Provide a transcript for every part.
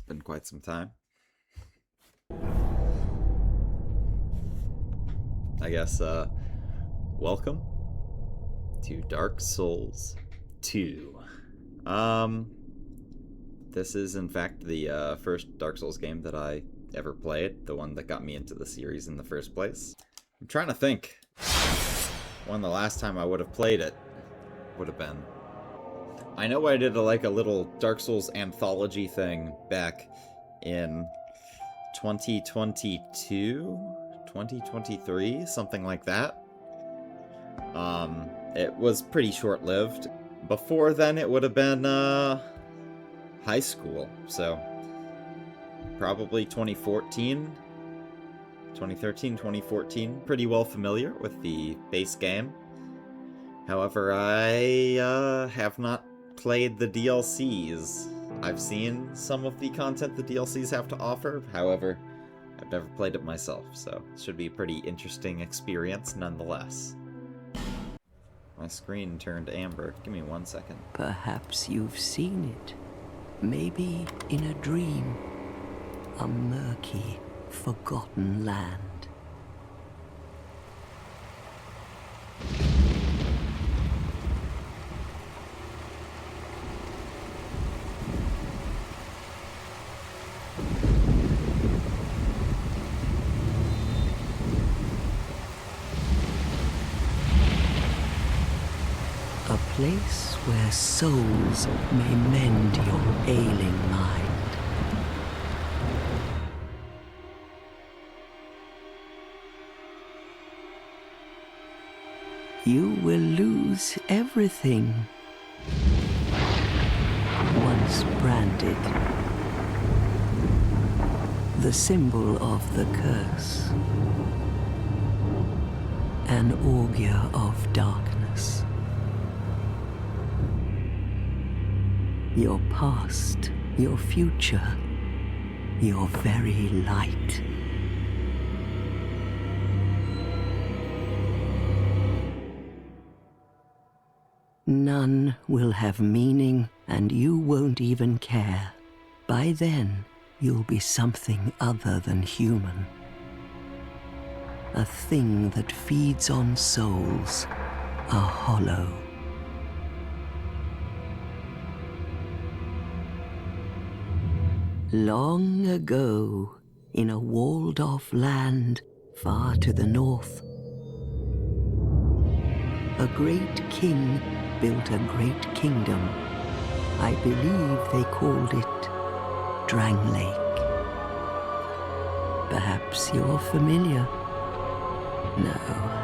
Been quite some time. I guess, welcome to Dark Souls 2. This is in fact the first Dark Souls game that I ever played, the one that got me into the series in the first place. I'm trying to think when the last time I would have played it would have been. I know I did a little Dark Souls anthology thing back in 2022, 2023, something like that. It was pretty short-lived. Before then, it would have been, high school, so probably 2014, 2013, 2014. Pretty well familiar with the base game. However, I, have not played the DLCs. I've seen some of the content the DLCs have to offer, however, I've never played it myself, so it should be a pretty interesting experience nonetheless. My screen turned amber. Give me 1 second. Perhaps you've seen it. Maybe in a dream. A murky, forgotten land. A place where souls may mend your ailing mind. You will lose everything. Once branded. The symbol of the curse. An augur of darkness. Your past, your future, your very light. None will have meaning, and you won't even care. By then, you'll be something other than human. A thing that feeds on souls, a hollow. Long ago, in a walled-off land far to the north, a great king built a great kingdom. I believe they called it Lake. Perhaps you're familiar. No,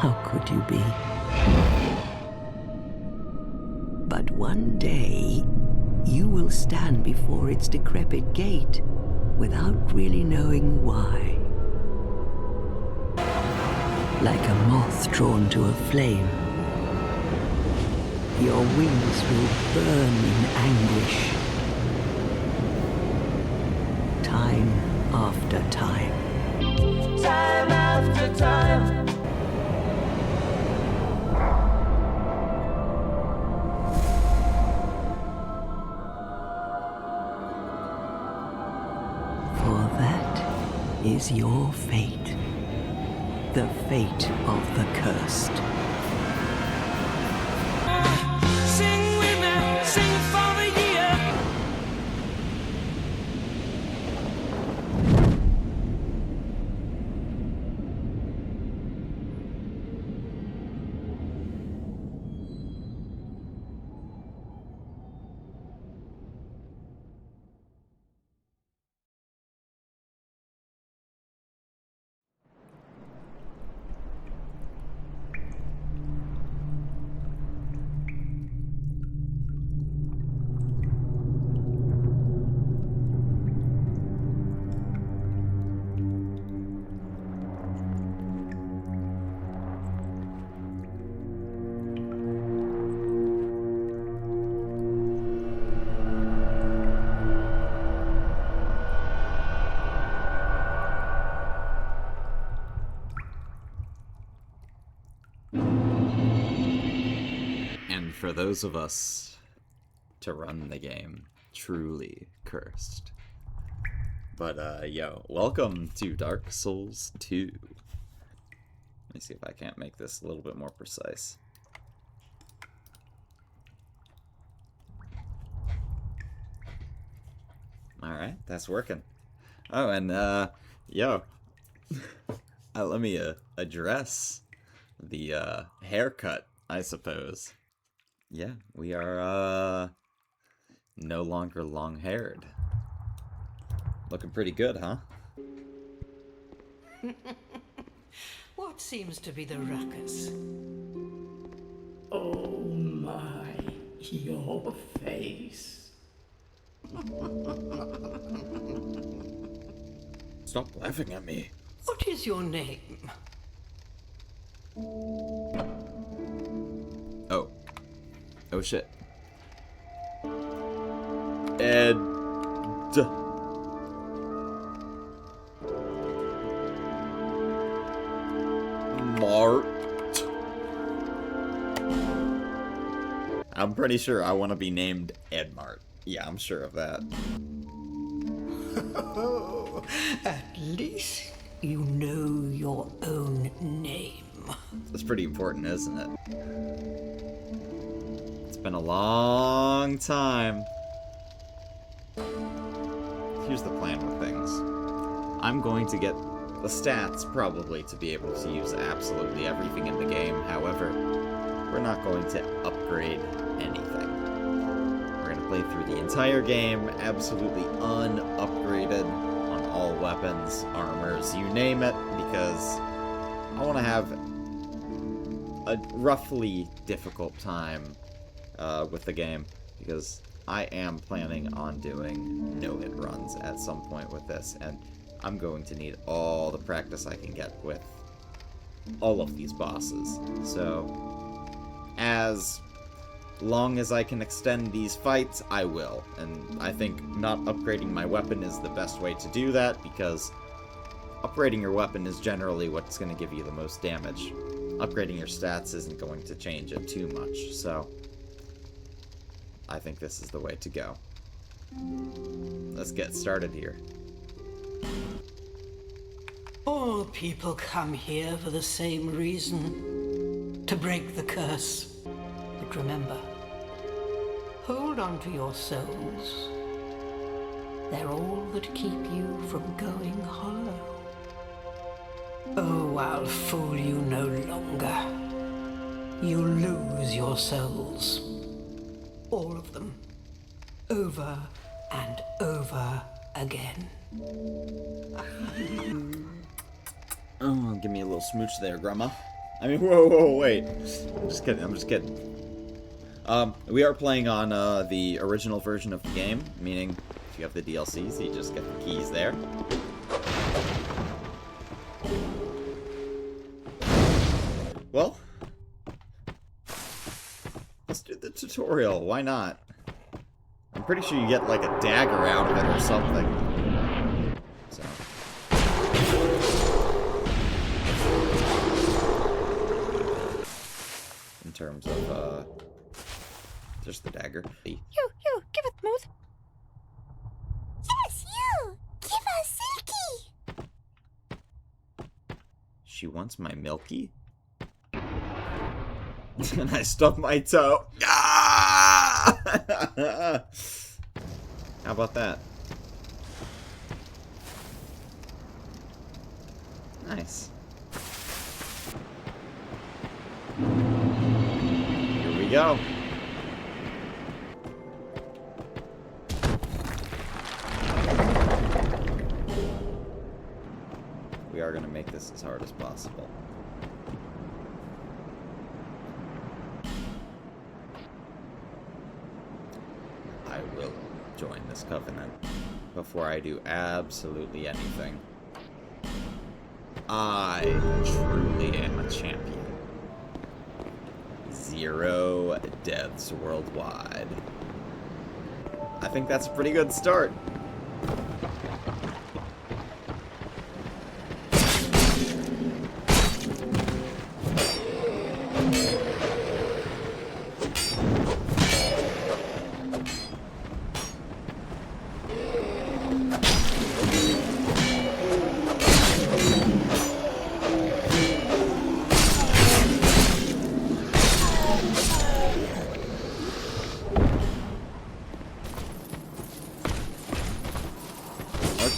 how could you be? But one day, you will stand before its decrepit gate without really knowing why. Like a moth drawn to a flame, your wings will burn in anguish. Time after time. Time after time. For that is your fate. The fate of the cursed. Sing with me, sing for the year. For those of us to run the game truly cursed. But, yo, welcome to Dark Souls 2. Let me see if I can't make this a little bit more precise. Alright, that's working. Oh, and, yo, let me, address the, haircut, I suppose. Yeah, we are, no longer long-haired. Looking pretty good, huh? What seems to be the ruckus? Oh my, your face. Stop laughing at me. What is your name? Oh. Oh shit. Ed. Mart. I'm pretty sure I want to be named Ed Mart. Yeah, I'm sure of that. At least you know your own name. That's pretty important, isn't it? It's been a long time. Here's the plan with things. I'm going to get the stats, probably, to be able to use absolutely everything in the game. However, we're not going to upgrade anything. We're going to play through the entire game absolutely unupgraded on all weapons, armors, you name it, because I want to have a roughly difficult time with the game, because I am planning on doing no-hit runs at some point with this, and I'm going to need all the practice I can get with all of these bosses. So, as long as I can extend these fights, I will. And I think not upgrading my weapon is the best way to do that, because upgrading your weapon is generally what's going to give you the most damage. Upgrading your stats isn't going to change it too much, so I think this is the way to go. Let's get started here. All people come here for the same reason. To break the curse. But remember, hold on to your souls. They're all that keep you from going hollow. Oh, I'll fool you no longer. You lose your souls. All of them. Over and over again. Oh, give me a little smooch there, Grandma. I mean, whoa, wait. I'm just kidding. We are playing on the original version of the game, meaning if you have the DLCs, you just get the keys there. Well, let's do the tutorial. Why not? I'm pretty sure you get like a dagger out of it or something. So. In terms of, just the dagger. You, give it smooth. Yes, you! Give us Silky! She wants my Milky? And I stubbed my toe. Ah! How about that? Nice. Here we go. We are going to make this as hard as possible. I will join this covenant before I do absolutely anything. I truly am a champion. 0 deaths worldwide. I think that's a pretty good start.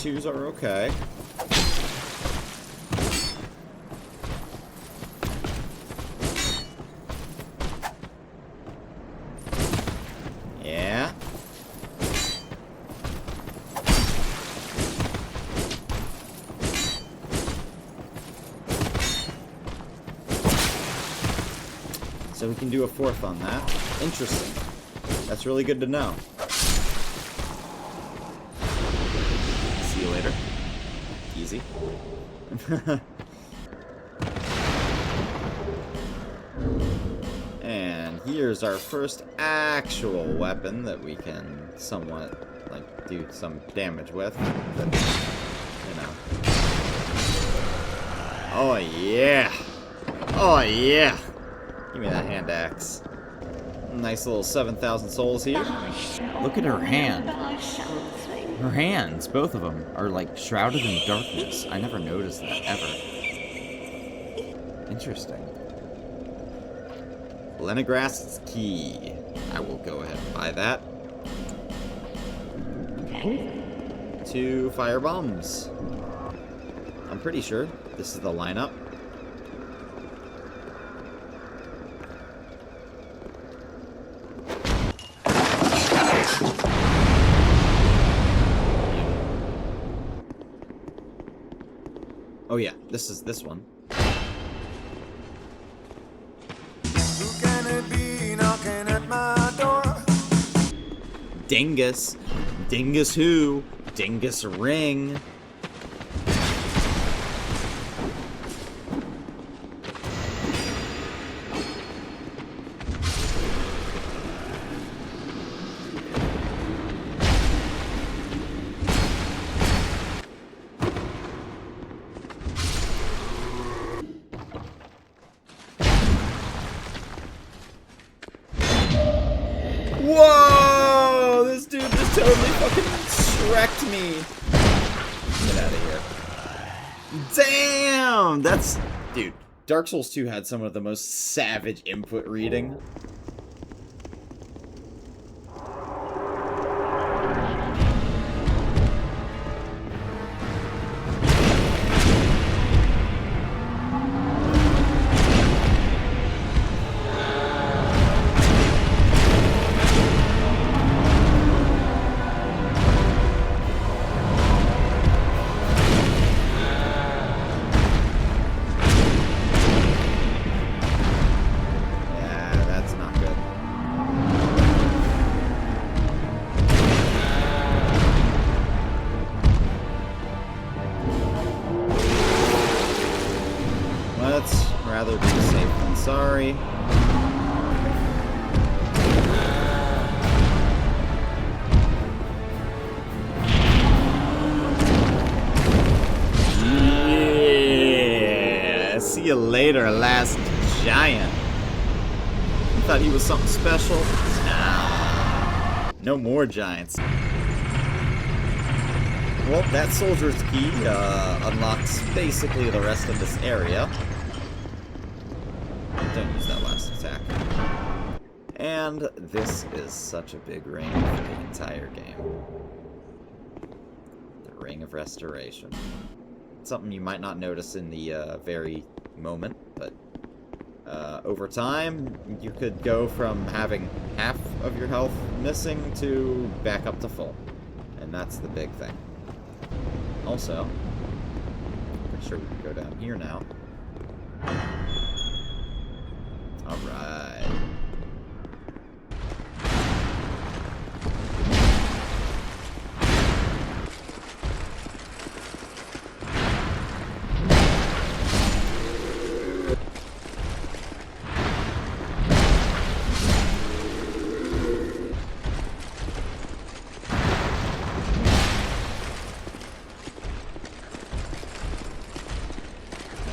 twos are okay. Yeah. So we can do a fourth on that. Interesting. That's really good to know. See you later. Easy. And here's our first actual weapon that we can somewhat, like, do some damage with. But, you know. Oh, yeah. Oh, yeah. Give me that hand axe. Nice little 7,000 souls here. Look at her hand. Her hands, both of them, are like shrouded in darkness. I never noticed that, ever. Interesting. Leningrast's key. I will go ahead and buy that. 2 fire bombs. I'm pretty sure this is the lineup. Oh yeah, this is this one. Who can it be knocking at my door? Dingus. Dingus who? Dingus ring. Whoa! This dude just totally fucking Shrek'd me. Get out of here. Damn! That's... Dude, Dark Souls 2 had some of the most savage input reading. Let's rather be safe than sorry. Yeah! See you later, last giant. You thought he was something special? Nah. No more giants. Well, that soldier's key unlocks basically the rest of this area. Don't use that last attack. And this is such a big ring for the entire game. The Ring of Restoration. Something you might not notice in the very moment, but over time, you could go from having half of your health missing to back up to full. And that's the big thing. Also, pretty sure we can go down here now. Alright.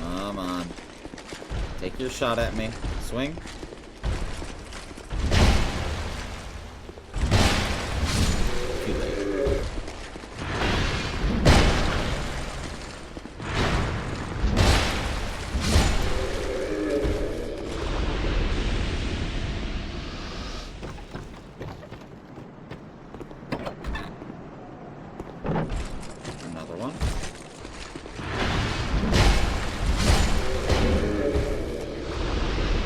Come on. Take your shot at me. Swing. Too late. Another one.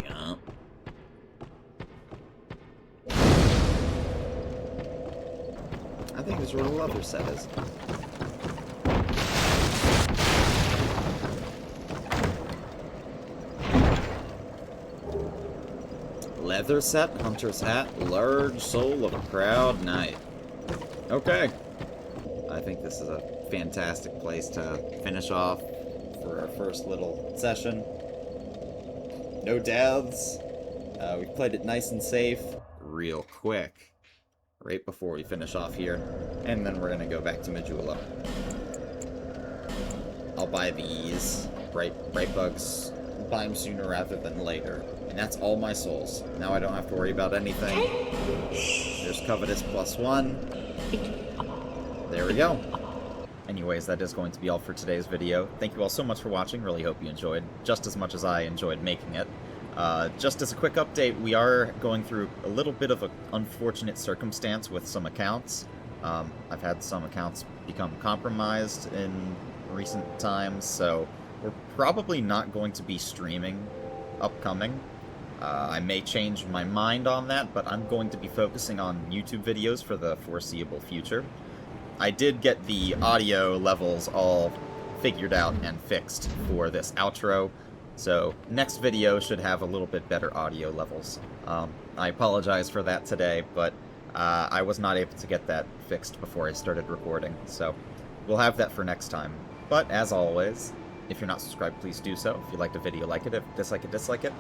Yeah. I think this is where the leather set is. Leather set, hunter's hat, large soul of a proud knight. Okay. I think this is a fantastic place to finish off for our first little session. No deaths. We played it nice and safe, real quick, right before we finish off here. And then we're gonna go back to Majula. I'll buy these. Bright bugs. Buy them sooner rather than later. And that's all my souls. Now I don't have to worry about anything. There's Covetous +1. There we go. Anyways, that is going to be all for today's video. Thank you all so much for watching. Really hope you enjoyed, just as much as I enjoyed making it. Just as a quick update, we are going through a little bit of an unfortunate circumstance with some accounts. I've had some accounts become compromised in recent times, so we're probably not going to be streaming upcoming. I may change my mind on that, but I'm going to be focusing on YouTube videos for the foreseeable future. I did get the audio levels all figured out and fixed for this outro, so next video should have a little bit better audio levels. I apologize for that today, but I was not able to get that fixed before I started recording, so we'll have that for next time. But as always, if you're not subscribed, please do so. If you liked a video, like it. If you dislike it, dislike it.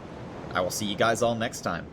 I will see you guys all next time.